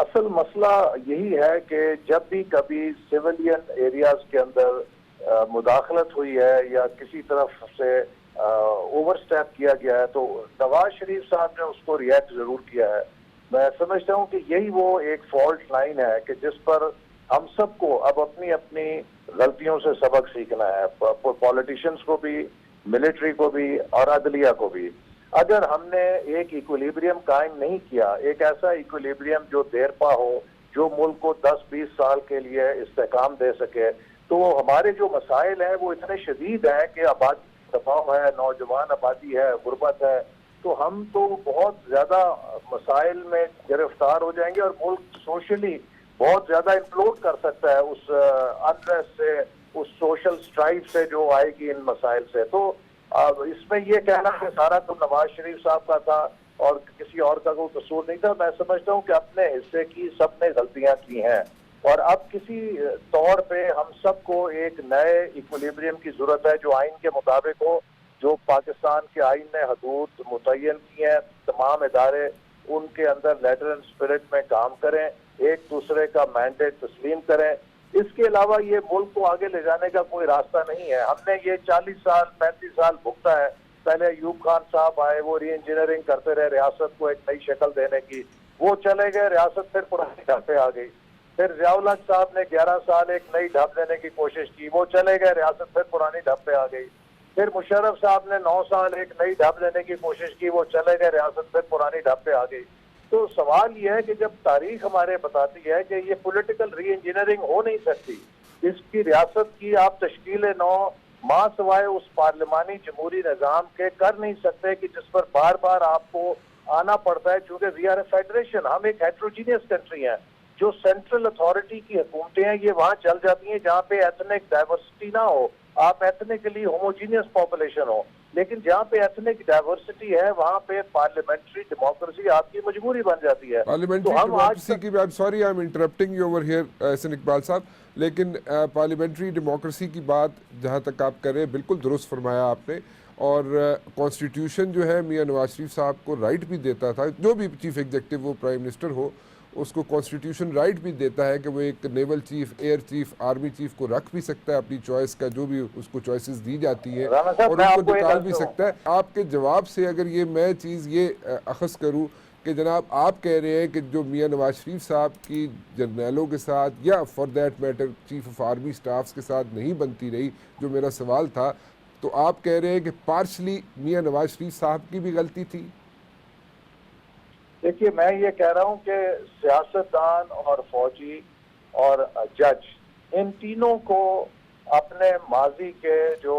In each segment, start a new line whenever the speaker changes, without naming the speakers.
اصل مسئلہ یہی ہے کہ جب بھی کبھی سویلین ایریاز کے اندر مداخلت ہوئی ہے یا کسی طرف سے اوور سٹیپ کیا گیا ہے تو نواز شریف صاحب نے اس کو ریئیکٹ ضرور کیا ہے. میں سمجھتا ہوں کہ یہی وہ ایک فالٹ لائن ہے کہ جس پر ہم سب کو اب اپنی اپنی غلطیوں سے سبق سیکھنا ہے, پولیٹیشینز کو بھی, ملٹری کو بھی اور عدلیہ کو بھی. اگر ہم نے ایک ایکولیبریم قائم نہیں کیا, ایک ایسا ایکولیبریم جو دیرپا ہو, جو ملک کو 10-20 سال کے لیے استحکام دے سکے, تو ہمارے جو مسائل ہیں وہ اتنے شدید ہیں کہ آبادی دباؤ ہے, نوجوان آبادی ہے, غربت ہے, تو ہم تو بہت زیادہ مسائل میں گرفتار ہو جائیں گے اور ملک سوشلی بہت زیادہ امپلوڈ کر سکتا ہے اس انریسٹ سے, اس سوشل اسٹرائف سے جو آئے گی ان مسائل سے. تو اس میں یہ کہنا کہ سارا تو نواز شریف صاحب کا تھا اور کسی اور کا کوئی قصور نہیں تھا, میں سمجھتا ہوں کہ اپنے حصے کی سب نے غلطیاں کی ہیں اور اب کسی طور پہ ہم سب کو ایک نئے ایکولیبریم کی ضرورت ہے جو آئین کے مطابق ہو, جو پاکستان کے آئین نے حدود متعین کی ہیں, تمام ادارے ان کے اندر لیٹر اینڈ اسپرٹ میں کام کریں, ایک دوسرے کا مینڈیٹ تسلیم کریں. اس کے علاوہ یہ ملک کو آگے لے جانے کا کوئی راستہ نہیں ہے. ہم نے یہ 40 سال 35 سال بھگتا ہے. پہلے ایوب خان صاحب آئے, وہ ری انجینئرنگ کرتے رہے ریاست کو ایک نئی شکل دینے کی, وہ چلے گئے, ریاست پھر پرانی ڈھب پہ آ گئی. پھر ضیاء الحق صاحب نے 11 سال ایک نئی ڈھب دینے کی کوشش کی, وہ چلے گئے, ریاست پھر پرانی ڈھب پہ آ گئی. پھر مشرف صاحب نے 9 سال ایک نئی ڈھب دینے کی کوشش کی, وہ چلے گئے, ریاست پھر پرانی ڈھب پہ آ گئی. تو سوال یہ ہے کہ جب تاریخ ہمارے بتاتی ہے کہ یہ پولیٹیکل ری انجینئرنگ ہو نہیں سکتی, اس کی ریاست کی آپ تشکیل نو ماں سوائے اس پارلیمانی جمہوری نظام کے کر نہیں سکتے کہ جس پر بار بار آپ کو آنا پڑتا ہے, چونکہ وی آر اے فیڈریشن, ہم ایک ہیٹروجینیس کنٹری ہیں. جو سینٹرل اتھارٹی کی حکومتیں ہیں یہ وہاں چل جاتی ہیں جہاں پہ ایتھنک ڈائیورسٹی نہ ہو, آپ ایتھنکلی ہوموجینیس پاپولیشن ہو. لیکن جہاں پہ ایتھنک ڈائیورسٹی ہے وہاں پہ پارلیمنٹری ڈیموکریسی آپ کی مجبوری بن جاتی ہے.
پارلیمنٹری ڈیموکریسی کی بھی, sorry I am interrupting you over here Ahsan Iqbal sahab, لیکن پارلیمنٹری ڈیموکریسی کی بات جہاں تک آپ کر رہے ہیں بالکل درست فرمایا آپ نے. اور کانسٹیٹیوشن جو ہے میاں نواز شریف صاحب کو رائٹ بھی دیتا تھا, جو بھی چیف ایگزیکٹو وہ پرائم منسٹر ہو, اس کو کانسٹیٹیوشن رائٹ بھی دیتا ہے کہ وہ ایک naval chief, air chief, army chief کو رکھ بھی سکتا ہے اپنی چوائس کا, جو بھی اس کو چوائسز دی جاتی ہیں, اور ان کو نکال بھی سکتا ہے. آپ کے جواب سے اگر یہ میں چیز یہ اخذ کروں کہ جناب آپ کہہ رہے ہیں کہ جو میاں نواز شریف صاحب کی جرنیلوں کے ساتھ یا for that matter chief of army staffs کے ساتھ نہیں بنتی رہی, جو میرا سوال تھا, تو آپ کہہ رہے ہیں کہ پارشلی میاں نواز شریف صاحب کی بھی غلطی تھی.
دیکھیے میں یہ کہہ رہا ہوں کہ سیاستدان اور فوجی اور جج ان تینوں کو اپنے ماضی کے جو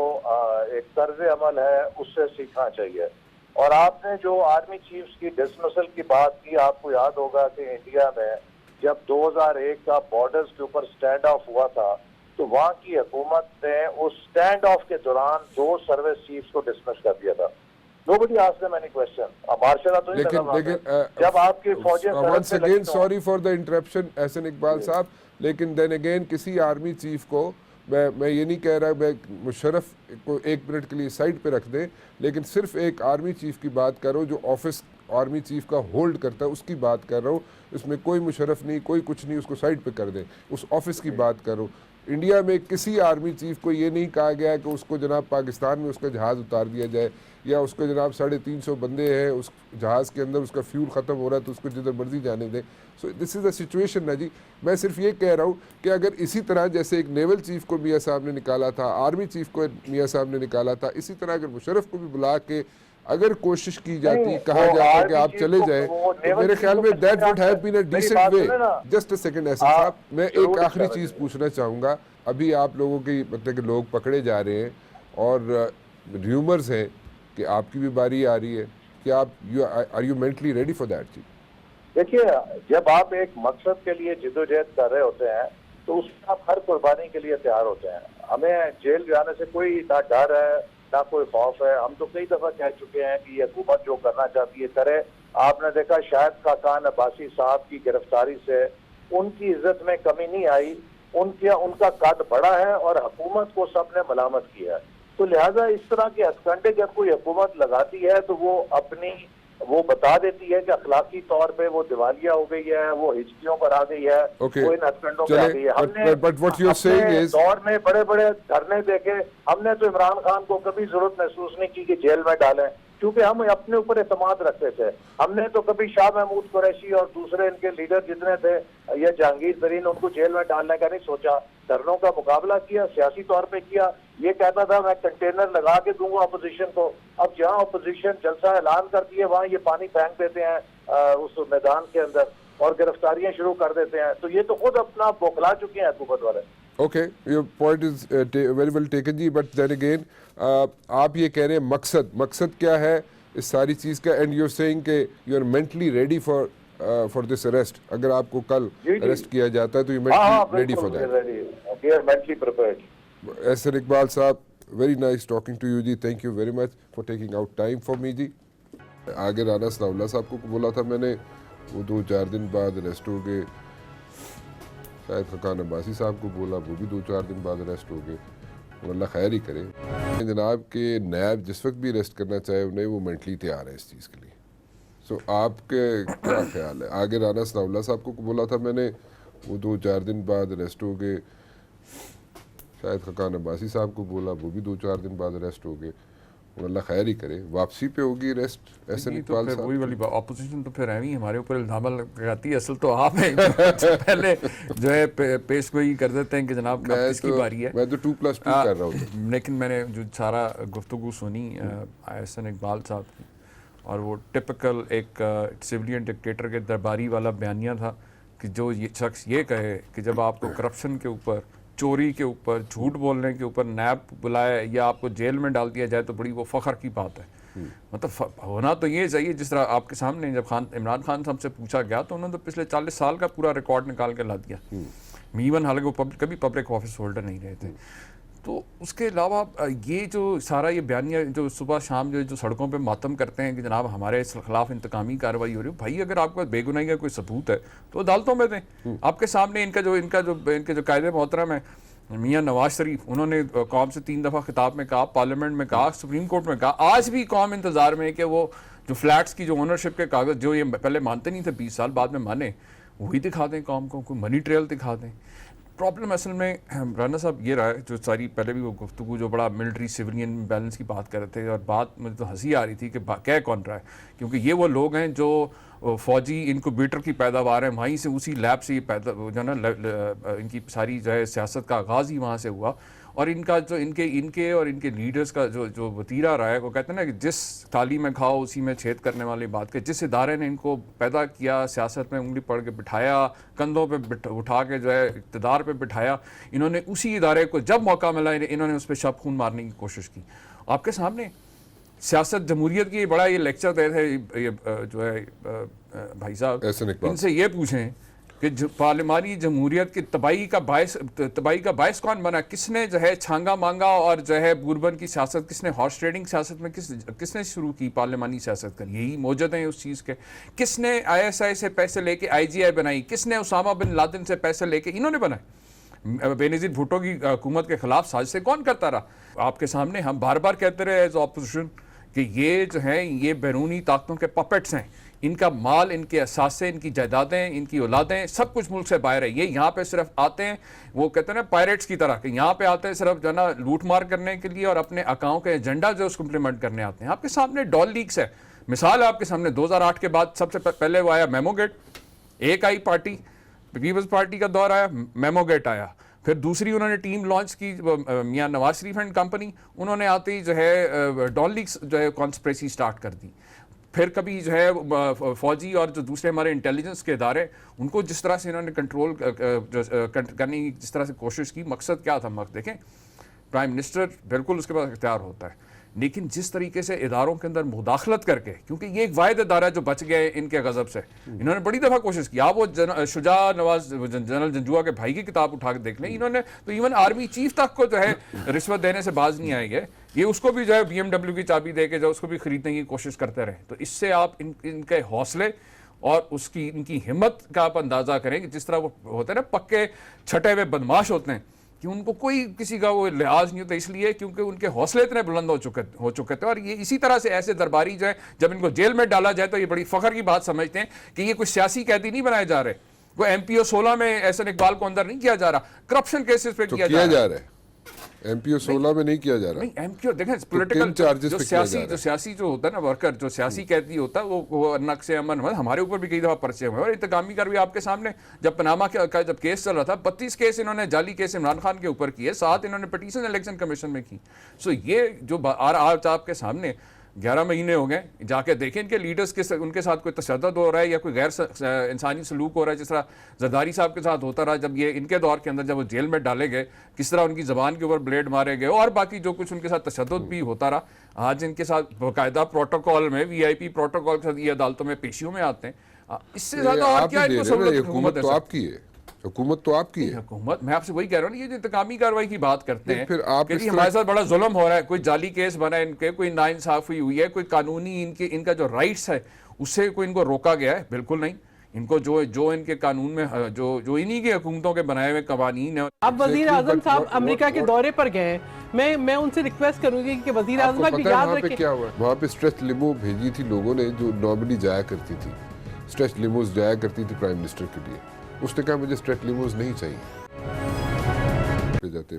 ایک طرز عمل ہے اس سے سیکھنا چاہیے. اور آپ نے جو آرمی چیفز کی ڈسمسل کی بات کی, آپ کو یاد ہوگا کہ انڈیا میں جب 2001 کا بارڈرز کے اوپر سٹینڈ آف ہوا تھا تو وہاں کی حکومت نے اس سٹینڈ آف کے دوران 2 سروس چیفز کو ڈسمس کر دیا تھا. Nobody asked them any question. Marshal تو نہیں لگا, جب آپ کی فوجیں
once again sorry for the interruption احسن اقبال صاحب, لیکن then again کسی آرمی چیف کو میں یہ نہیں کہہ رہا میں مشرف کو 1 منٹ کے لیے سائڈ پہ رکھ دیں, لیکن صرف ایک آرمی چیف کی بات کر رہا ہوں جو آفس آرمی چیف کا ہولڈ کرتا ہے, اس کی بات کر رہا ہوں. اس میں کوئی مشرف نہیں, کوئی کچھ نہیں, اس کو سائڈ پہ کر دیں, اس آفس کی بات کر رہا ہوں. انڈیا میں کسی آرمی چیف کو یہ نہیں کہا گیا کہ اس کو جناب پاکستان میں اس کا جہاز اتار دیا جائے, یا اس کو جناب 350 بندے ہیں اس جہاز کے اندر, اس کا فیول ختم ہو رہا ہے تو اس کو جدھر مرضی جانے دیں. سو دس از اے سچویشن نا جی. میں صرف یہ کہہ رہا ہوں کہ اگر اسی طرح جیسے ایک نیول چیف کو میاں صاحب نے نکالا تھا, آرمی چیف کو میاں صاحب نے نکالا تھا, اسی طرح اگر مشرف کو بھی بلا کے اگر کوشش کی جاتی, کہا جاتا کہ آپ چلے جائیں, تو میرے خیال میں that would have been a decent way. Just a second Ahsan sahab, میں ایک آخری چیز پوچھنا چاہوں گا. ابھی آپ لوگوں کی مطلب کہ لوگ پکڑے جا رہے ہیں اور ریومرز ہیں کہ آپ کی بھی باری آ رہی ہے, کہ آپ are you mentally ready for that ji?
دیکھیے جب آپ ایک مقصد کے لیے جدوجہد کر رہے ہوتے ہیں تو اس میں آپ ہر قربانی کے لیے تیار ہوتے ہیں. ہمیں جیل جانے سے کوئی نہ ڈر ہے نہ کوئی خوف ہے. ہم تو کئی دفعہ کہہ چکے ہیں کہ یہ حکومت جو کرنا چاہتی ہے کرے. آپ نے دیکھا شاہد خاقان عباسی صاحب کی گرفتاری سے ان کی عزت میں کمی نہیں آئی, ان کا قد بڑا ہے اور حکومت کو سب نے ملامت کیا ہے. تو لہٰذا اس طرح کے ہتھ کنڈے جب کوئی حکومت لگاتی ہے تو وہ اپنی وہ بتا دیتی ہے کہ اخلاقی طور پہ وہ دیوالیہ ہو گئی ہے, وہ ہچکیوں پر آ گئی ہے,
Okay.
وہ ان ہتھکنڈوں پہ آ گئی ہے. ہم نے
but what you're saying
اپنے
is-
دور میں بڑے بڑے دھرنے دیکھے, ہم نے تو عمران خان کو کبھی ضرورت محسوس نہیں کی کہ جیل میں ڈالیں, کیونکہ ہم اپنے اوپر اعتماد رکھتے تھے. ہم نے تو کبھی شاہ محمود قریشی اور دوسرے ان کے لیڈر جتنے تھے یا جہانگیر ترین, ان کو جیل میں ڈالنے کا نہیں سوچا. دھرنوں کا مقابلہ کیا, سیاسی طور پہ کیا. یہ کہتا تھا میں کنٹینر لگا کے دوں گا اپوزیشن کو. اب جہاں اپوزیشن جلسہ اعلان کرتی ہے وہاں یہ پانی پھینک دیتے ہیں اس میدان کے اندر اور گرفتاریاں شروع کر دیتے ہیں. تو یہ تو خود اپنا بوکھلا چکے ہیں حکومت والے.
Okay, your point is very well taken G, but then again آپ یہ کہہ رہے ہیں مقصد کیا ہے اس ساری چیز کا, اینڈ یو saying کہ you are mentally ready for this arrest. اگر آپ کو کل اریسٹ کیا جاتا ہے تو you mentally ready for that. Ahsan Iqbal sahab, very nice talking to you ji, thank you very much for taking out time for me ji. آگے رانا ثناء اللہ صاحب کو بولا تھا میں نے, وہ 2-4 دن بعد اریسٹ ہو گئے. شاید خاقان عباسی صاحب کو بولا, وہ بھی 2-4 دن بعد اریسٹ ہو گئے. اللہ خیر ہی کرے. جناب کہ نیب جس وقت بھی اریسٹ کرنا چاہے انہیں, وہ مینٹلی تیار ہے اس چیز کے لیے. سو آپ کے کیا خیال ہے؟ آگے رانا ثناء اللہ صاحب کو بولا تھا میں نے, وہ 2-4 دن بعد اریسٹ ہو گئے. شاید خاقان عباسی صاحب کو بولا, وہ بھی 2-4 دن بعد اریسٹ ہو گئے. اللہ خیر ہی کرے. واپسی پہ ہوگی اریسٹ احسن اقبال صاحب؟
وہی والی اپوزیشن تو پھر ایویں ہمارے اوپر الزام لگاتی ہے. اصل تو آپ ہیں پہلے جو ہے پیش گوئی کر دیتے ہیں کہ جناب کس کی باری ہے.
میں تو 2+2 کر رہا ہوں.
لیکن میں نے جو سارا گفتگو سنی احسن اقبال صاحب کی, اور وہ ٹپکل ایک سویلین ڈکٹیٹر کے درباری والا بیانیہ تھا کہ جو یہ شخص یہ کہے کہ جب آپ کو کرپشن کے اوپر, چوری کے اوپر, جھوٹ بولنے کے اوپر نیب بلائے یا آپ کو جیل میں ڈال دیا جائے تو بڑی وہ فخر کی بات ہے. مطلب ہونا تو یہ چاہیے جس طرح آپ کے سامنے جب عمران خان صاحب سے پوچھا گیا تو انہوں نے تو پچھلے 40 سال کا پورا ریکارڈ نکال کے لا دیا. ایون حالانکہ وہ کبھی پبلک آفس ہولڈر نہیں رہے تھے. تو اس کے علاوہ یہ جو سارا یہ بیانیہ جو صبح شام جو سڑکوں پہ ماتم کرتے ہیں کہ جناب ہمارے خلاف انتقامی کارروائی ہو رہی ہے, بھائی اگر آپ کو بے گناہی کا کوئی ثبوت ہے تو عدالتوں میں دیں. آپ کے سامنے ان کے جو قائد محترم ہیں میاں نواز شریف, انہوں نے قوم سے 3 دفعہ خطاب میں کہا, پارلیمنٹ میں کہا, سپریم کورٹ میں کہا. آج بھی قوم انتظار میں ہے کہ وہ جو فلیٹس کی جو اونرشپ کے کاغذ جو یہ پہلے مانتے نہیں تھے 20 سال بعد میں مانے, وہی دکھا دیں قوم کو, کوئی منی ٹریل دکھا دیں. پرابلم اصل میں رانا صاحب یہ رہا ہے جو ساری پہلے بھی وہ گفتگو جو بڑا ملٹری سیولین بیلنس کی بات کر رہے تھے, اور بات مجھے تو ہنسی آ رہی تھی کہ کہہ کون رہا ہے, کیونکہ یہ وہ لوگ ہیں جو فوجی انکوبیٹر کی پیداوار ہے, وہیں سے اسی لیب سے یہ پیدا جو نا ان کی ساری جو ہے سیاست کا آغاز ہی وہاں سے ہوا. اور ان کا جو ان کے اور ان کے لیڈرز کا جو وتیرہ رہا ہے, وہ کہتے ہیں نا کہ جس تھالی میں کھاؤ اسی میں چھید کرنے والی بات, کہ جس ادارے نے ان کو پیدا کیا, سیاست میں انگلی پڑھ کے بٹھایا, کندھوں پہ اٹھا کے جو ہے اقتدار پہ بٹھایا, انہوں نے اسی ادارے کو جب موقع ملا انہوں نے اس پہ شب خون مارنے کی کوشش کی. آپ کے سامنے سیاست جمہوریت کی بڑا یہ لیکچر دے تھے جو ہے بھائی صاحب, ان سے یہ پوچھیں کہ پارلیمانی جمہوریت کی تباہی کا باعث کون بنا؟ کس نے جو ہے چھانگا مانگا اور جو ہے بوربن کی سیاست, کس نے ہارس ٹریڈنگ سیاست میں کس نے شروع کی پارلیمانی سیاست کر, یہی موجود ہیں اس چیز کے. کس نے ISI سے پیسے لے کے IGI بنائی, کس نے اسامہ بن لادن سے پیسے لے کے انہوں نے بنائے. بینظیر بھٹو کی حکومت کے خلاف سازشیں کون کرتا رہا؟ آپ کے سامنے ہم بار بار کہتے رہے ایز اپوزیشن کہ یہ جو ہیں یہ بیرونی طاقتوں کے پپٹس ہیں, ان کا مال, ان کے اثاثے, ان کی جائیدادیں, ان کی اولادیں سب کچھ ملک سے باہر ہے. یہ یہاں پہ صرف آتے ہیں, وہ کہتے ہیں نا پائریٹس کی طرح, کہ یہاں پہ آتے ہیں صرف جو ہے نا لوٹ مار کرنے کے لیے اور اپنے اکاؤں کے ایجنڈا جو اس کو امپلیمنٹ کرنے آتے ہیں. آپ کے سامنے ڈال لیکس ہے, مثال ہے آپ کے سامنے 2008 کے بعد سب سے پہلے وہ آیا میمو گیٹ, ایک آئی پارٹی پیپلز پارٹی کا دور آیا, میمو گیٹ آیا. پھر دوسری انہوں نے ٹیم لانچ کی میاں نواز شریف اینڈ کمپنی, انہوں نے آتے ہی جو ہے ڈال لیکس جو ہے کانسپریسی سٹارٹ کر دی. پھر کبھی جو ہے فوجی اور جو دوسرے ہمارے انٹیلیجنس کے ادارے, ان کو جس طرح سے انہوں نے کنٹرول کرنے کی جس طرح سے کوشش کی, مقصد کیا تھا؟ دیکھیں پرائم منسٹر بالکل اس کے پاس اختیار ہوتا ہے, لیکن جس طریقے سے اداروں کے اندر مداخلت کر کے, کیونکہ یہ ایک واحد ادارہ جو بچ گئے ان کے غضب سے, انہوں نے بڑی دفعہ کوشش کی. آپ وہ شجاع نواز جنرل جنجوعہ کے بھائی کی کتاب اٹھا کے دیکھ لیں, انہوں نے تو ایون آرمی چیف تک کو جو ہے رشوت دینے سے باز نہیں آئے گئے. یہ اس کو بھی جو ہے BMW کی چابی دے کے جو اس کو بھی خریدنے کی کوشش کرتے رہے. تو اس سے آپ ان کے حوصلے اور ان کی ہمت کا آپ اندازہ کریں کہ جس طرح وہ ہوتے ہیں نا پکے چھٹے ہوئے بدماش ہوتے ہیں, کہ ان کو کوئی کسی کا وہ لحاظ نہیں ہوتا، اس لیے کیونکہ ان کے حوصلے اتنے بلند ہو چکے تھے. اور یہ اسی طرح سے ایسے درباری جو ہے جب ان کو جیل میں ڈالا جائے تو یہ بڑی فخر کی بات سمجھتے ہیں کہ یہ کوئی سیاسی قیدی نہیں بنائے جا رہے. وہ ایم پی او 16 میں احسن اقبال کو اندر نہیں کیا جا رہا، کرپشن کیسز پہ کیا جا رہا
ہے. ایم پی او 16 میں نہیں کیا جا رہا.
نہیں ایم پی او دیکھیں پولیٹیکل جو سیاسی جو ہوتا ہے نا ورکر، جو سیاسی قیدی ہوتا ہے وہ نقص امن ہمارے اوپر بھی کئی دفعہ پرچے ہوئے. اور انتقامی کاروی آپ کے سامنے جب پناما کا جب کیس چل رہا تھا 32 کیس انہوں نے جعلی کیس عمران خان کے اوپر کیے، 7 انہوں نے پٹیشن الیکشن کمیشن میں کی. سو یہ جو آج آپ کے سامنے 11 مہینے ہو گئے، جا کے دیکھیں ان کے لیڈرز کے ان کے ساتھ کوئی تشدد ہو رہا ہے یا کوئی غیر انسانی سلوک ہو رہا ہے، جس طرح زرداری صاحب کے ساتھ ہوتا رہا جب یہ ان کے دور کے اندر جب وہ جیل میں ڈالے گئے، کس طرح ان کی زبان کے اوپر بلیڈ مارے گئے اور باقی جو کچھ ان کے ساتھ تشدد بھی ہوتا رہا. آج ان کے ساتھ باقاعدہ پروٹوکول میں وی آئی پی پروٹوکول کے ساتھ یہ عدالتوں میں پیشیوں میں آتے ہیں. اس سے زیادہ اور کیا ان کو سہولت حکومت ہے؟
حکومت تو آپ کی ہے.
حکومت میں آپ سے وہی کہہ رہا ہوں، یہ جو انتقامی کارروائی کی بات کرتے ہیں کہ جی ہمارے ساتھ بڑا ظلم ہو رہا ہے، کوئی جعلی کیس بنا ہے ان کے، کوئی ناانصافی ہوئی ہے، کوئی قانونی ان کا جو رائٹس ہے اس سے کوئی ان کو روکا گیا ہے؟ بالکل نہیں. ان کو جو ان کے قانون میں جو انہی کی حکومتوں کے بنائے ہوئے قوانین ہیں.
اب وزیر اعظم صاحب امریکہ کے دورے پر گئے ہیں، میں ان سے ریکویسٹ کروں گی کہ وزیر اعظم بھی یاد رکھیں.
کیا ہوا وہاں پہ اسٹریچ لیمو بھیجی تھی لوگوں نے جو نارملی جایا کرتی تھی، اسٹریچ لیموز جایا کرتی تھی پرائم منسٹر کے لیے. اس نے کہا مجھے اسٹریچ لیموز نہیں چاہیے.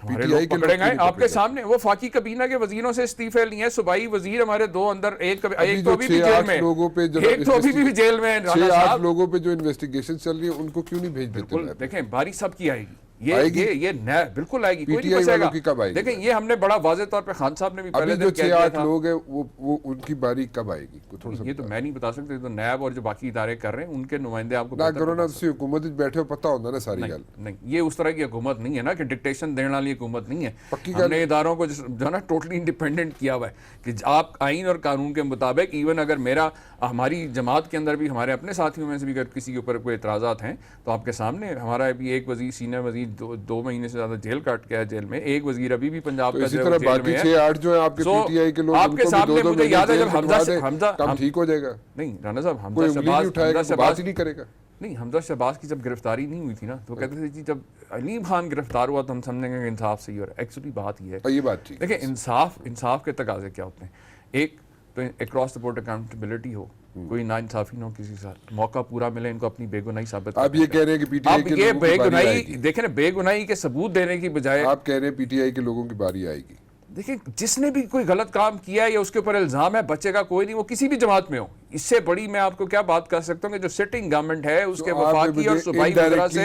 ہمارے لوگ پکڑے گئے آپ کے سامنے. وہ فاقی کابینہ کے وزیروں سے استعفے لیے ہیں، صوبائی وزیر ہمارے 2 اندر، ایک تو ابھی بھی جیل میں، ایک تو ابھی بھی جیل میں.
6-8 لوگوں پہ جو انویسٹیگیشن چل رہی ہے ان کو کیوں نہیں بھیج دیتے؟
دیکھیں باری سب کی آئے گی، یہ بالکل آئے گی، کوئی نہیں پھنسے گا. دیکھیں یہ ہم نے بڑا واضح طور پہ خان صاحب نے بھی پہلے دن کہہ دیا تھا.
6-8 لوگ ہیں وہ ان کی باری کب آئے گی؟
یہ تو میں نہیں بتا سکتا، تو نیب اور جو باقی ادارے کر رہے ہیں ان کے نمائندے آپ کو
نہ کرو نا. تسی حکومت وچ بیٹھے ہو پتہ ہوندا نا ساری گل.
نہیں یہ اس طرح کی حکومت نہیں ہے نا کہ ڈکٹیشن دینے والی حکومت نہیں ہے. ہم نے اداروں کو جو ہے نا ٹوٹلی انڈیپینڈنٹ کیا ہوا ہے کہ آپ آئین اور قانون کے مطابق، ایون اگر ہماری جماعت کے اندر بھی ہمارے اپنے ساتھیوں میں سے بھی اگر کسی کے اوپر کوئی اعتراضات ہیں تو آپ کے سامنے ہمارا ابھی ایک وزیر سینئر وزیر 2 مہینے سے زیادہ جیل کاٹ گیا ہے جیل میں. ایک وزیر ابھی بھی پنجاب کا جیل میں ہے.
6-8 جو ہیں آپ کے پی ٹی آئی کے لوگ
آپ کے سامنے مجھے یاد ہے جب حمزہ
کام ٹھیک ہو جائے گا.
نہیں رانا صاحب،
کوئی انگلی نہیں اٹھائے گا، بات ہی نہیں کرے گا.
نہیں حمزہ شہباز کی جب گرفتاری نہیں ہوئی تھی نا تو کہتے تھے جی جب علیم خان گرفتار ہوا تو ہم سمجھیں گے کہ انصاف صحیح ہو رہا ہے. ایکچولی بات یہ ہے،
یہ بات ٹھیک.
دیکھیں انصاف کے تقاضے کیا ہوتے ہیں. ایک تو اکراس دا بورڈ اکاؤنٹیبلٹی ہو، کوئی ناانصافی نہ ہو کسی ساتھ، موقع پورا ملے ان کو اپنی بے گناہی ثابت.
آپ یہ کہہ رہے ہیں کہ پی ٹی آئی کے لوگوں کی باری آئے گی.
دیکھیں نا بے گناہی کے ثبوت دینے کی بجائے
آپ کہہ رہے ہیں پی ٹی آئی کے لوگوں کی باری آئے گی.
دیکھیں جس نے بھی کوئی غلط کام کیا ہے یا اس کے اوپر الزام ہے، بچے کا کوئی نہیں، وہ کسی بھی جماعت میں ہو. اس سے بڑی میں آپ کو کیا بات کر سکتا ہوں کہ جو سٹنگ گورنمنٹ ہے اس کے وفاقی اور صوبائی وزراء سے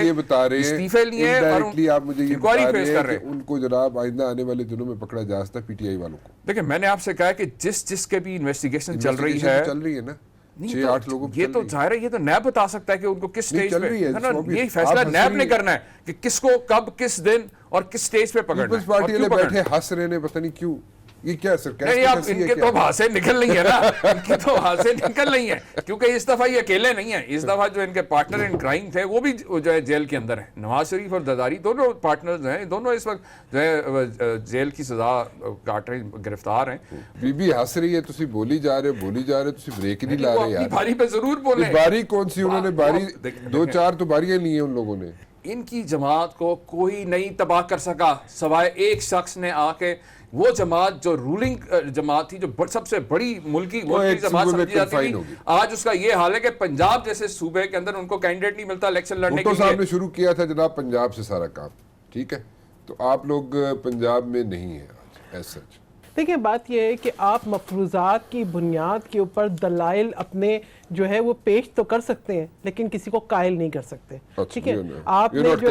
استعفے لیے اور انکوائری فیس کر رہے ہیں.
ان کو جناب آئندہ آنے والے دنوں میں پکڑا جا سکتا ہے پی ٹی آئی والوں کو.
دیکھیں میں نے آپ سے کہا کہ جس کے بھی انویسٹیگیشن چل رہی ہے نا، 6-8 لوگوں یہ تو ظاہر ہے، یہ تو نیب بتا سکتا ہے کہ ان کو کس سٹیج پہ، یہ فیصلہ نیب نے کرنا ہے کہ کس کو کب کس دن اور کس سٹیج پہ پکڑنا ہے.
پیپلز پارٹی والے بیٹھے ہنس رہے ہیں پتہ نہیں کیوں. یہ کیا سرکار
نہیں، اب ان کے تو وہاں سے نکل نہیں ہے نا، ان کے تو وہاں سے نکل نہیں ہے کیونکہ اس دفعہ یہ اکیلے نہیں ہیں. اس دفعہ جو ان کے پارٹنر ان کرائم تھے وہ بھی جو ہے جیل کے اندر ہیں. نواز شریف اور زرداری دونوں پارٹنرز ہیں، دونوں اس وقت جو ہے جیل کی سزا کاٹ رہے ہیں، گرفتار ہیں.
بی بی ہنس رہی ہے، تسی بولی جا رہے تسی بریک نہیں لا رہے.
اپنی باری پہ ضرور بولیں.
باری کون سی؟ انہوں نے باری 2-4 تو باریاں لی ہیں ان لوگوں نے.
ان کی جماعت کو کوئی نہیں تباہ کر سکا سوائے ایک شخص نے آ کے. وہ جماعت جو رولنگ جماعت تھی، جو سب سے بڑی ملکی جماعت سمجھی جاتی تھی، آج اس کا یہ حال ہے کہ پنجاب جیسے صوبے کے اندر ان کو کینڈیڈیٹ نہیں ملتا الیکشن لڑنے کے لیے.
صاحب نے شروع کیا تھا جناب پنجاب سے سارا کام، ٹھیک ہے، تو آپ لوگ پنجاب میں نہیں ہیں ایز سچ.
دیکھیں بات یہ ہے کہ آپ مفروضات کی بنیاد کے اوپر دلائل اپنے جو ہے وہ پیش تو کر سکتے ہیں لیکن کسی کو قائل نہیں کر سکتے. ٹھیک ہے، آپ نے جو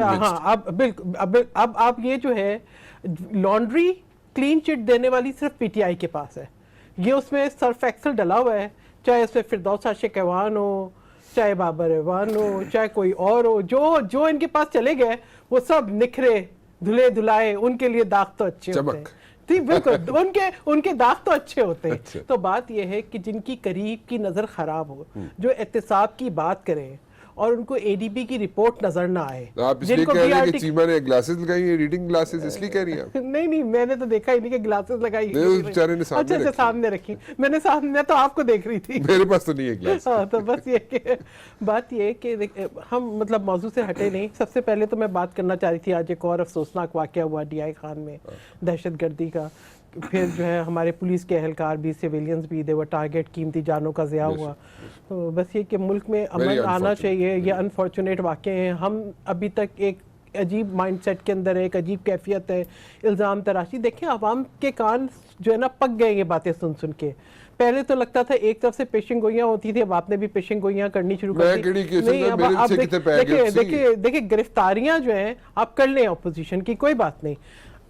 اب آپ یہ جو ہے لانڈری کلین چٹ دینے والی صرف پی ٹی آئی کے پاس ہے. یہ اس میں سرف ایکسل ڈلا ہوا ہے، چاہے اس میں فردوس عاشق ایوان ہو، چاہے بابر ایوان ہو، چاہے کوئی اور ہو، جو ان کے پاس چلے گئے وہ سب نکھرے دھلے دھلائے. ان کے لیے داغ تو اچھے ہوتے ہیں. جی بالکل، ان کے داغ تو اچھے ہوتے ہیں. تو بات یہ ہے کہ جن کی قریب کی نظر خراب ہو، جو احتساب کی بات کریں اور ان کو ADB کی رپورٹ نظر نہ آئے.
آپ اس لیے کہہ رہے ہیں کہ چیمہ نے گلاسز لگائی ہیں, ریڈنگ گلاسز, اس لیے کہہ رہی ہیں؟
نہیں میں نے تو دیکھا ہی نہیں کہ گلاسز لگائی.
بیچارے نے
سامنے رکھی, میں تو آپ کو دیکھ رہی تھی,
میرے پاس تو نہیں ہے گلاس.
ہاں تو بس یہ کہ بات یہ کہ ہم مطلب موضوع سے ہٹے نہیں. سب سے پہلے تو میں بات کرنا چاہ رہی تھی, آج ایک اور افسوسناک واقعہ ہوا DI خان میں دہشت گردی کا. پھر جو ہے ہمارے پولیس کے اہلکار بھی, سیویلینز بھی, دے ور ٹارگیٹ, قیمتی جانوں کا ضیاع ہوا. تو بس یہ کہ ملک میں امن آنا چاہیے. یہ انفارچونیٹ واقعے ہیں. ہم ابھی تک ایک عجیب مائنڈ سیٹ کے اندر ایک عجیب کیفیت ہے, الزام تراشی. دیکھیں عوام کے کان جو ہے نا پک گئے یہ باتیں سن کے. پہلے تو لگتا تھا ایک طرف سے پیشن گوئیاں ہوتی تھی, اب آپ نے بھی پیشن گوئیاں کرنی شروع کر دی. دیکھیں گرفتاریاں جو ہیں آپ کر لیں اپوزیشن کی, کوئی بات نہیں.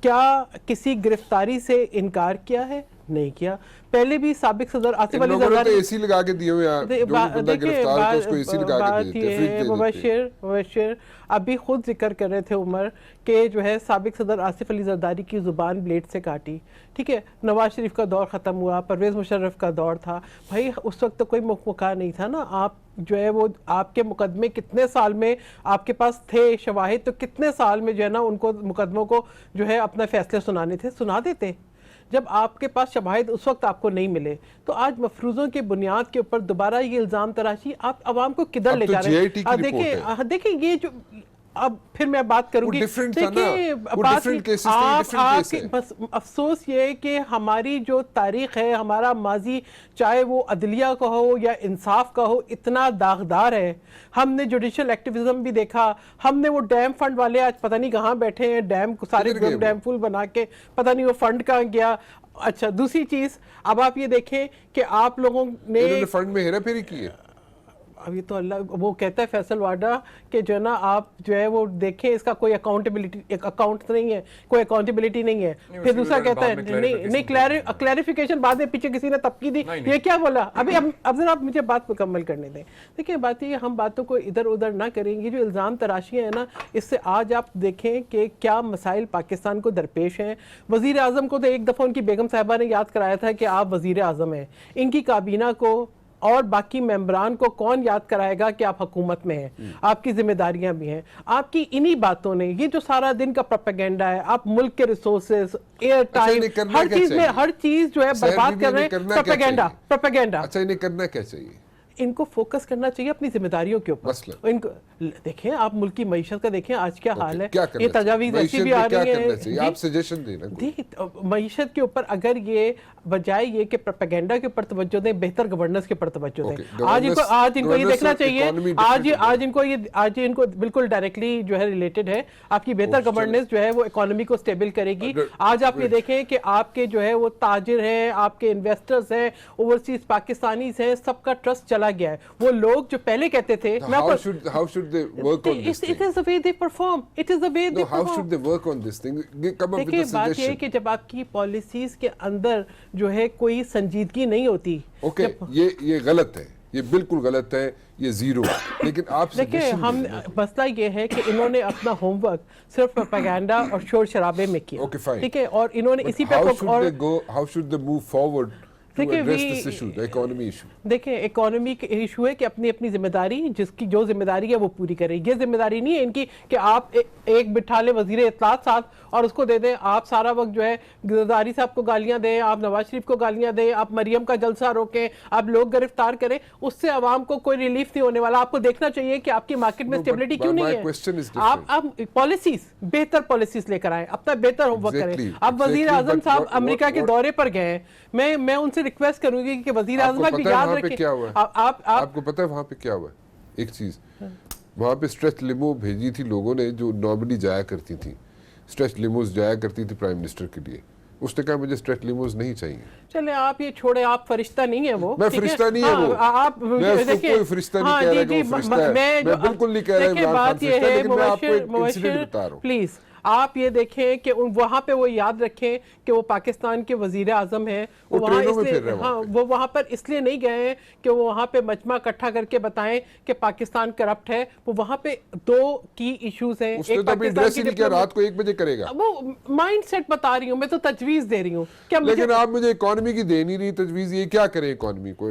کیا کسی گرفتاری سے انکار کیا ہے؟ نہیں کیا. پہلے بھی سابق صدر آصف علی زرداری
اے سی لگا کے دیے ہوئے ہیں, جو بندہ گرفتار ہے اس کو اے سی لگا کے دیتے ہیں.
مبشر ابھی خود ذکر کر رہے تھے عمر کہ جو ہے سابق صدر آصف علی زرداری کی زبان بلیڈ سے کاٹی. ٹھیک ہے, نواز شریف کا دور ختم ہوا, پرویز مشرف کا دور تھا. بھائی اس وقت تو کوئی موقع نہیں تھا نا. آپ جو ہے وہ آپ کے مقدمے کتنے سال میں آپ کے پاس تھے شواہد, تو کتنے سال میں جو ہے نا ان کو مقدموں کو جو ہے اپنا فیصلے سنانے تھے, سنا دیتے. جب آپ کے پاس شواہد اس وقت آپ کو نہیں ملے, تو آج مفروضوں کے بنیاد کے اوپر دوبارہ یہ الزام تراشی آپ عوام کو کدھر لے جا رہے ہیں؟ دیکھیں یہ جو اب پھر میں بات کروں گی, بس افسوس یہ کہ ہماری جو تاریخ ہے, ہمارا ماضی, چاہے وہ عدلیہ کا ہو یا انصاف کا ہو, اتنا داغدار ہے. ہم نے جوڈیشل ایکٹیویزم بھی دیکھا, ہم نے وہ ڈیم فنڈ والے آج پتہ نہیں کہاں بیٹھے ہیں, ڈیم سارے ڈیم فل بنا کے, پتہ نہیں وہ فنڈ کہاں گیا. اچھا دوسری چیز, اب آپ یہ دیکھیں کہ آپ لوگوں نے
فنڈ میں ہیرا پھیری کی ہے.
اب یہ تو اللہ وہ کہتا ہے فیصل واڈا کہ جو ہے نا آپ جو ہے وہ دیکھیں اس کا کوئی اکاؤنٹیبلٹی اکاؤنٹ نہیں ہے, کوئی اکاؤنٹیبلٹی نہیں ہے. پھر دوسرا کہتا ہے نہیں کلیریفیکیشن بعد میں پیچھے کسی نے تبکی دی, یہ کیا بولا. اب ذرا آپ مجھے بات مکمل کرنے دیں. دیکھیں بات یہ ہم باتوں کو ادھر ادھر نہ کریں. یہ جو الزام تراشیاں ہیں نا, اس سے آج آپ دیکھیں کہ کیا مسائل پاکستان کو درپیش ہیں. وزیر اعظم کو تو ایک دفعہ ان کی بیگم صاحبہ نے یاد کرایا تھا کہ آپ وزیر اعظم ہیں. ان کی کابینہ کو اور باقی ممبران کو کون یاد کرائے گا کہ آپ حکومت میں ہیں, آپ کی ذمہ داریاں بھی ہیں. آپ کی انہی باتوں نے, یہ جو سارا دن کا پروپیگنڈا ہے, آپ ملک کے ریسورسز, ایئر ٹائم, ہر چیز میں ہر چیز جو ہے برباد کر رہے ہیں. پروپیگنڈا.
اچھا انہیں کرنا کیا چاہیے؟
ان کو فوکس کرنا چاہیے اپنی ذمہ داریوں کے اوپر. ان کو دیکھیں, آپ ملک کی معیشت کا دیکھیں آج کیا حال ہے. یہ تجاویز ایسی بھی آ رہی ہیں,
آپ سجیشن دینا.
معیشت کے اوپر اگر یہ بجائے یہ کہ پروپیگنڈا کے اوپر توجہ دیں, بہتر گورننس کے اوپر توجہ دیں. آج ان کو یہ دیکھنا چاہیے, آج ان کو بالکل ڈائریکٹلی جو ہے ریلیٹڈ ہے. آپ کی بہتر گورننس جو ہے وہ اکانومی کو سٹیبل کرے گی. آج آپ یہ دیکھیں کہ آپ کے جو ہے وہ تاجر ہیں, آپ کے انویسٹرز ہیں, اوورسیز پاکستانیز ہیں, سب کا ٹرسٹ چلا گیا ہے. وہ لوگ جو پہلے کہتے تھے
how should they work on this thing?
It is the way they perform. It is the way they perform.
How should they work on this thing? Come up with a
دیکھیں
suggestion.
بات یہ ہے کہ جب آپ کی policies کے اندر جو ہے کوئی سنجیدگی نہیں ہوتی.
اوکے, یہ غلط ہے, یہ بالکل غلط ہے, یہ زیرو ہے. لیکن آپ
دیکھیں ہم مسئلہ یہ ہے کہ انہوں نے اپنا ہوم ورک صرف پروپیگنڈا اور شور شرابے میں کیا. ٹھیک ہے, اور انہوں نے اسی پہ
how should they move forward to address this issue, the economy issue?
دیکھیں اکانومی کا ایشو ہے کہ اپنی اپنی ذمہ داری, جس کی جو ذمہ داری ہے وہ پوری کرے. یہ ذمہ داری نہیں ہے ان کی کہ آپ ایک بٹھا لیں وزیر اطلاعات ساتھ اور اس کو دے دیں, آپ سارا وقت جو ہے زرداری صاحب کو گالیاں دیں, آپ نواز شریف کو گالیاں دیں, آپ مریم کا جلسہ روکیں, آپ لوگ گرفتار کریں. اس سے عوام کو کوئی ریلیف نہیں ہونے والا. آپ کو دیکھنا چاہیے کہ آپ کی مارکیٹ میں اسٹیبلٹی کیوں نہیں ہے. آپ پالیسیز, بہتر پالیسیز لے کر آئیں, اپنا بہتر ہوم ورک کریں. اب وزیر اعظم صاحب امریکہ کے دورے پر گئے ہیں, میں ان سے ریکویسٹ کروں گی کہ وزیر اعظم بھی یاد رکھیں.
آپ کو پتہ ہے وہاں پہ کیا ہوا ہے؟ ایک چیز, وہاں پہ اسٹریچ لیمو بھیجی تھی لوگوں نے جو نارملی جایا کرتی تھی, اسٹریچ لیموز جایا کرتی تھی پرائم منسٹر کے لیے. اس نے کہا مجھے اسٹریچ لیموز نہیں چاہیے.
چلے آپ یہ چھوڑیں, آپ فرشتہ نہیں ہیں. وہ
میں فرشتہ نہیں ہے, وہ آپ میں اس کو کوئی فرشتہ نہیں کہہ رہا کہ وہ فرشتہ ہے, میں بالکل نہیں کہہ رہا
بات یہ ہے.
لیکن میں آپ کو ایک انسیڈنٹ بتا رہا ہوں.
پلیز آپ یہ دیکھیں کہ وہاں پہ وہ یاد رکھیں کہ وہ پاکستان کے وزیر اعظم ہیں. وہ وہاں پر اس لیے نہیں گئے ہیں کہ وہ وہاں پہ مجمع اکٹھا کر کے بتائیں کہ پاکستان کرپٹ ہے. وہ وہاں پہ دو کی ایشوز ہیں.
اس نے تو ابھی ایڈریس ہی نہیں کیا, رات کو 1 بجے کرے گا.
وہ مائنڈ سیٹ بتا رہی ہوں, میں تو تجویز دے رہی ہوں.
لیکن آپ مجھے اکانومی کی دے نہیں رہی تجویز. یہ کیا کریں اکانومی کو,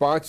5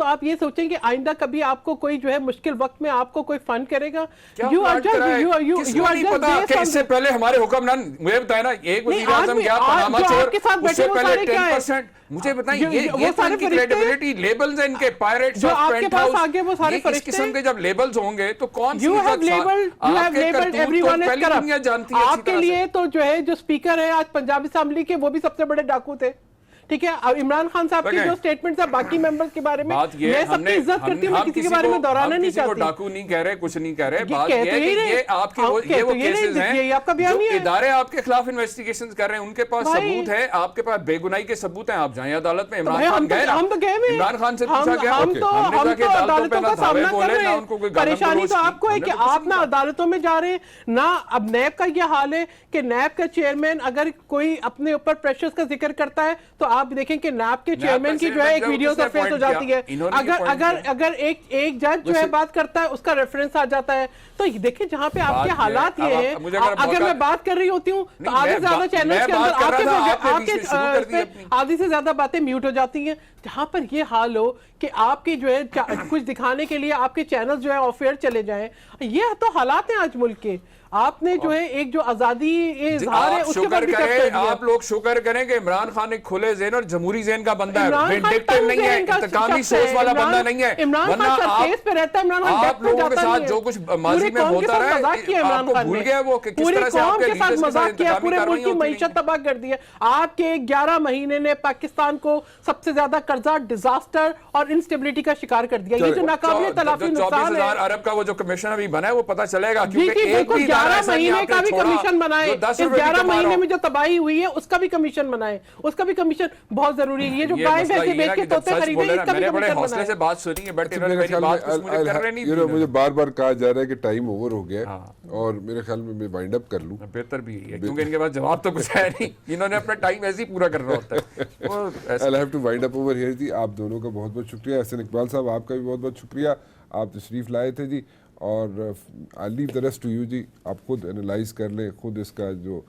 تو آپ یہ سوچیں کہ آئندہ کبھی آپ کو کوئی جو ہے مشکل وقت میں آپ کو کوئی فنڈ کرے گا؟
یو آر جسٹ اس سے پہلے ہمارے حکمران مجھے بتائیں نا، ایک وزیر اعظم گیا پاناما چور، اس سے پہلے 10%، مجھے بتائیں یہ تو ان کی کریڈیبلٹی لیبلز ہیں ان کے، پائریٹس آف پینٹ ہاؤس، اس قسم کے جب لیبلز ہوں گے تو کون سی آپ کے کرتوت تو پہلی دنیا جانتی ہے.
آپ کے لیے تو جو ہے جو اسپیکر ہے آج پنجاب اسمبلی کے، وہ بھی سب سے بڑے ڈاکو تھے، ٹھیک ہے. اور عمران خان صاحب کی جو سٹیٹمنٹس ہیں باقی ممبرز کے بارے میں، میں سب کی عزت کرتی ہوں، میں کسی کے بارے میں دہرانا نہیں چاہتی.
ہم کسی کو ڈاکو نہیں کہہ رہے، کچھ نہیں کہہ رہے، بات یہ ہے کہ یہ آپ کے وہ کیسز ہیں جو ادارے آپ کے خلاف انویسٹیگیشنز کر رہے ہیں، ان کے پاس ثبوت ہے، آپ کے پاس بے گناہی کے ثبوت ہیں، آپ جائیں عدالت میں. عمران خان گئے نا، عمران خان سے پوچھا گیا،
ہم تو عدالتوں کا سامنا کر رہے ہیں. پریشانی تو آپ کو ہے کہ آپ نہ عدالتوں میں جا رہے ہیں نہ. اب نیب کا یہ حال ہے کہ نیب کا چیئرمین اگر کوئی اپنے اوپر پریشرز کا ذکر کرتا ہے تو آپ دیکھیں کہ نیب کے چیئرمین کی جو ہے ایک ویڈیو سرفیس ہو جاتی ہے. اگر ایک جج جو ہے بات کرتا ہے اس کا ریفرنس آ جاتا ہے. تو دیکھیں جہاں پہ آپ کے حالات یہ ہیں، اگر میں بات کر رہی ہوتی ہوں تو آدھے سے زیادہ چینلز کے اندر آدھی سے زیادہ باتیں میوٹ ہو جاتی ہیں. جہاں پر یہ حال ہو کہ آپ کی جو ہے کچھ دکھانے کے لیے آپ کے چینل جو ہے آف ایئر چلے جائیں، یہ تو حالات ہیں آج ملک کے. آپ نے جو ہے ایک جو آزادی اظہار ہے اس کے بعد بھی کر دیا.
آپ لوگ شکر کریں کہ عمران خان ایک کھلے ذہن اور جمہوری ذہن کا بندہ ہے، وینڈکٹیو نہیں ہے، انتقامی سوچ والا بندہ نہیں ہے.
ورنہ
آپ لوگوں کے ساتھ جو کچھ ماضی میں ہوتا رہا ہے آپ کو بھول گیا وہ کہ کس طرح سے آپ کے لیڈرز کے ساتھ انتقامی کارروائی ہوتی ہیں.
معیشت تباہ کر دی ہے. آپ کے 11 مہینے نے پاکستان کو سب سے زیادہ قرضہ، ڈیزاسٹر اور انسٹیبلٹی کا شکار کر دیا. یہ جو ناقابل تلافی نقصان ہے.
24,000 ارب کا وہ جو کمیشن ابھی بنا ہے وہ پتہ چلے گا، کیونکہ ایک بھی
11 مہینے کا بھی کمیشن بنائے. اس 11 مہینے میں جو تباہی ہوئی ہے اس کا بھی کمیشن بنائے، اس کا بھی کمیشن بہت ضروری ہے. یہ جو گائے بھینسیں بیچ کے طوطے خریدے اس کا بھی
بڑے
کمیشن
حوصلے سے بات سنی ہے، بٹ میری بات مجھے کر رہے نہیں.
مجھے بار بار کہا جا رہا ہے کہ ٹائم اوور ہو گیا اور میرے خیال میں وائنڈ اپ کر لوں.
بہتر بھی ہے کیونکہ ان کے پاس جواب تو کچھ ہے نہیں، انہوں نے اپنا ٹائم ایسے ہی پورا کرنا ہوتا ہے.
I'll have to wind up over here جی. آپ دونوں کا بہت بہت شکریہ. احسن اقبال صاحب آپ کا بھی بہت بہت شکریہ، آپ تشریف لائے تھے جی. اور I'll leave the rest to you جی. آپ خود انالائز کر لیں، خود اس کا جو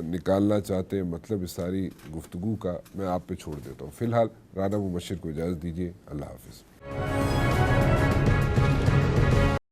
نکالنا چاہتے ہیں مطلب اس ساری گفتگو کا، میں آپ پہ چھوڑ دیتا ہوں. فی الحال رانا مبشر کو اجازت دیجیے. اللہ حافظ.